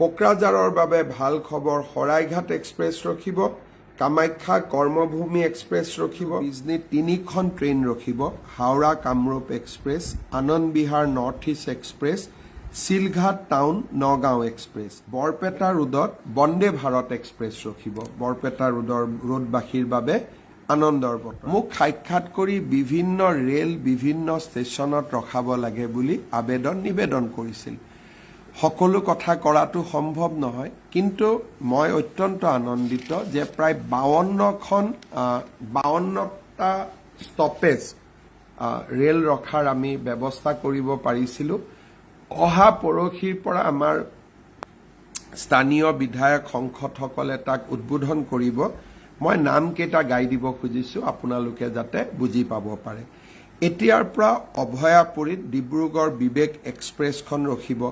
কোকৰাঝাৰৰ বাবে ভাল খবৰ শৰাইঘাট এক্সপ্ৰেছ ৰখিব কামাখ্যা কৰ্মভূমি এক্সপ্ৰেছ ৰখিব বিজনীত 3খন ট্ৰেইন ৰখিব Howrah Kamrup express Anand Vihar north east express Silghat town Nagaon express Barpeta ৰোডত বন্দে ভাৰত এক্সপ্ৰেছ ৰখিব বৰপেটা ৰোডবাসীৰ বাবে আনন্দৰ বতৰ মোক সাক্ষাৎ কৰি বিভিন্ন ৰেল বিভিন্ন ষ্টেচনত ৰখাব লাগে বুলি নিবেদন কৰিছিল সকলো কথা কৰাটো সম্ভৱ নহয় কিন্তু মই অত্যন্ত আনন্দিত যে প্ৰায় 52টা ষ্টপেজ ৰেল ৰখাৰ আমি ব্যৱস্থা কৰিব পাৰিছিলো অহা পৰহিৰ পৰা আমাৰ স্থানীয় বিধায়ক সংসদসকলে তাক উদ্বোধন কৰিব মই নাম কেইটা গাই দিব খুজিছো আপোনালোকে যাতে বুজি পাব পাৰে এতিয়াৰ পৰা অভয়াপুৰীত ডিব্ৰুগড় বিবেক এক্সপ্ৰেছখন ৰখিব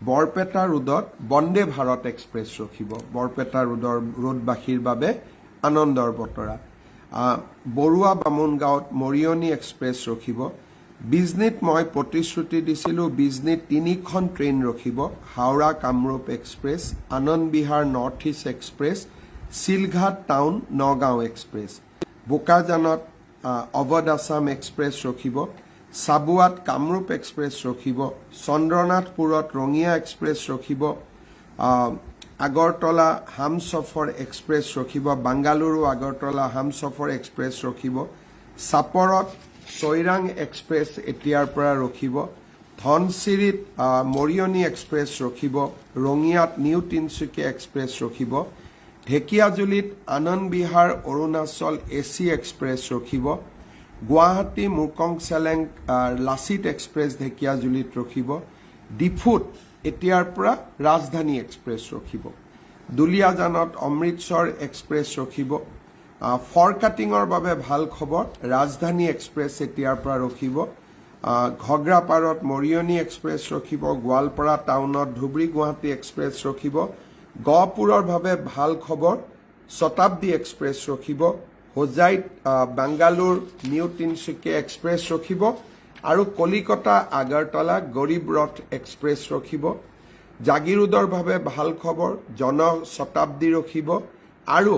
বৰপেটা ৰোডত বন্দে ভাৰত এক্সপ্ৰেছ ৰখিব বৰপেটা ৰোডবাসীৰ বাবে আনন্দৰ বতৰা বৰুৱা বামুণগাঁৱত মৰিয়নি এক্সপ্ৰেছ ৰখিব বিজনীত মই প্ৰতিশ্ৰুতি দিছিলো বিজনীত 3খন ট্ৰেইন ৰখিব Howrah Kamrup express Anand Vihar north east express Silghat town Nagaon express বোকাজানত অৱধ আছাম এক্সপ্ৰেছ ৰখিব সাবুৱাত কামৰূপ এক্সপ্ৰেছ ৰখিব চন্দ্ৰনাথপুৰত ৰঙিয়া এক্সপ্ৰেছ ৰখিব আগৰতলা হামসফৰ এক্সপ্ৰেছ ৰখিব বাংগালুৰু আগৰতলা হামসফৰ এক্সপ্ৰেছ ৰখিব সাপৰত চৈৰাং এক্সপ্ৰেছ এতিয়াৰ পৰা ৰখিব ধনচিৰিত মৰিয়নি এক্সপ্ৰেছ ৰখিব ৰঙিয়াত নিউ তিনচুকীয়া এক্সপ্ৰেছ ৰখিব ঢেকিয়াজুলিত আনন্দ বিহাৰ অৰুণাচল এচি এক্সপ্ৰেছ ৰখিব গুৱাহাটী মুকং চেলেং লাচিত এক্সপ্ৰেছ ঢেকিয়াজুলিত ৰখিব ডিফুত এতিয়াৰ পৰা ৰাজধানী এক্সপ্ৰেছ ৰখিব দুলিয়াজানত অমৃতসৰ এক্সপ্ৰেছ ৰখিব ফৰকাটিঙৰ বাবে ভাল খবৰ ৰাজধানী এক্সপ্ৰেছ এতিয়াৰ পৰা ৰখিব ঘগ্ৰাপাৰত মৰিয়নি এক্সপ্ৰেছ ৰখিব গোৱালপাৰা টাউনত ধুবুৰী গুৱাহাটী এক্সপ্ৰেছ ৰখিব গহপুৰৰ বাবে ভাল খবৰ শতাব্দী এক্সপ্ৰেছ ৰখিব হোজাইত বাংগালোৰ নিউ তিনচুকীয়া এক্সপ্ৰেছ ৰখিব আৰু কলিকতা আগৰতলা গৰীব ৰথ এক্সপ্ৰেছ ৰখিব জাগিৰোডৰ বাবে ভাল খবৰ জন শতাব্দী ৰখিব আৰু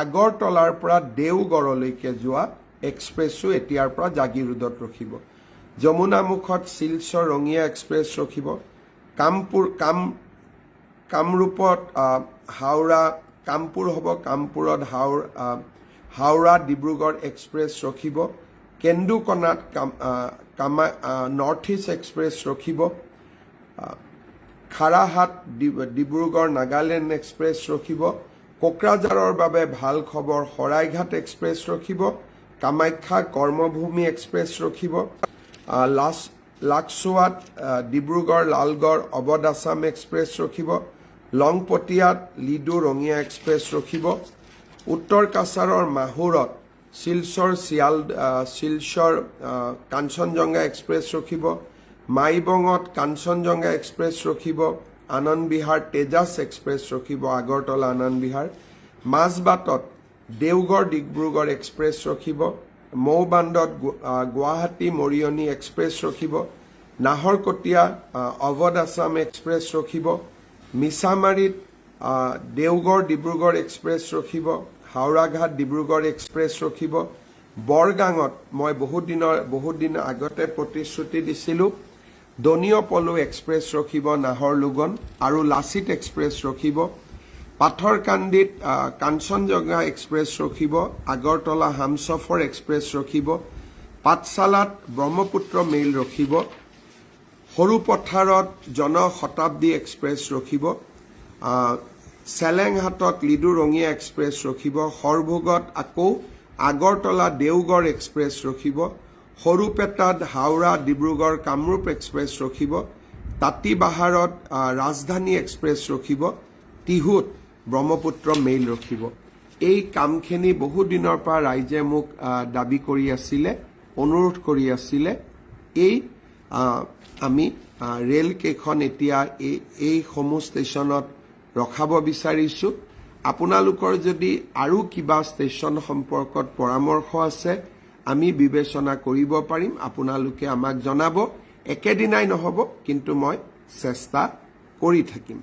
আগৰতলাৰ পৰা দেওগড়লৈকে যোৱা এক্সপ্ৰেছো এতিয়াৰ পৰা জাগিৰোডত ৰখিব যমুনামুখত শিলচৰ ৰঙিয়া এক্সপ্ৰেছ ৰখিব কামৰূপত হাওৰা কামপুৰ হ'ব কামপুৰত হাওৰা ডিব্ৰুগড় এক্সপ্ৰেছ ৰখিব কেন্দুকণাত নৰ্থ ইষ্ট এক্সপ্ৰেছ ৰখিব খাৰাহাট ডিব্ৰুগড় নাগালেণ্ড এক্সপ্ৰেছ ৰখিব কোকৰাঝাৰৰ বাবে ভাল খবৰ শৰাইঘাট এক্সপ্ৰেছ ৰখিব কামাখ্যা কৰ্মভূমি এক্সপ্ৰেছ ৰখিব লাকছোৱাত ডিব্ৰুগড় লালগড় অৱধ আছাম এক্সপ্ৰেছ ৰখিব লংপটীয়াত লিডু ৰঙিয়া এক্সপ্ৰেছ ৰখিব উত্তৰ কাছাৰৰ মাহুৰত শিলচৰ কাঞ্চনজংঘা এক্সপ্ৰেছ ৰখিব মাইবঙত কাঞ্চনজংঘা এক্সপ্ৰেছ ৰখিব আনন্দ বিহাৰ তেজাছ এক্সপ্ৰেছ ৰখিব আগৰতলা আনন্দ বিহাৰ মাজবাটত দেওগড় ডিব্ৰুগড় এক্সপ্ৰেছ ৰখিব মৌবাণ্ডত গুৱাহাটী মৰিয়নি এক্সপ্ৰেছ ৰখিব নাহৰকটীয়া অৱধ আছাম এক্সপ্ৰেছ ৰখিব মিছামাৰীত দেওগড় ডিব্ৰুগড় এক্সপ্ৰেছ ৰখিব হাওৰাঘাট ডিব্ৰুগড় এক্সপ্ৰেছ ৰখিব বৰগাঙত মই বহুত দিন আগতে প্ৰতিশ্ৰুতি দিছিলো দনিয় পলু এক্সপ্ৰেছ ৰখিব নাহৰলুগন আৰু লাচিত এক্সপ্ৰেছ ৰখিব পাথৰকান্দিত কাঞ্চনজংঘা এক্সপ্ৰেছ ৰখিব আগৰতলা হামসফৰ এক্সপ্ৰেছ ৰখিব পাঠশালাত ব্ৰহ্মপুত্ৰ মেইল ৰখিব সৰুপথাৰত জন শতাব্দী এক্সপ্ৰেছ ৰখিব চেলেংহাটত লিডু ৰঙিয়া এক্সপ্ৰেছ ৰখিব সৰভোগত আকৌ আগৰতলা দেওগড় এক্সপ্ৰেছ ৰখিব সৰুপেটাত হাওৰা ডিব্ৰুগড় কামৰূপ এক্সপ্ৰেছ ৰখিব তাঁতীবাহাৰত ৰাজধানী এক্সপ্ৰেছ ৰখিব টিহুত ব্ৰহ্মপুত্ৰ মেইল ৰখিব এই কামখিনি বহু দিনৰ পৰা ৰাইজে মোক দাবী কৰি আছিলে অনুৰোধ কৰি আছিলে এই আমি ৰেল কেইখন এতিয়া এই সমূহ ষ্টেচনত ৰখাব বিচাৰিছো আপোনালোকৰ যদি আৰু কিবা ষ্টেচন সম্পৰ্কত পৰামৰ্শ আছে আমি বিবেচনা কৰিব পাৰিম আপোনালোকে আমাক জনাব একেদিনাই নহব কিন্তু মই চেষ্টা কৰি থাকিম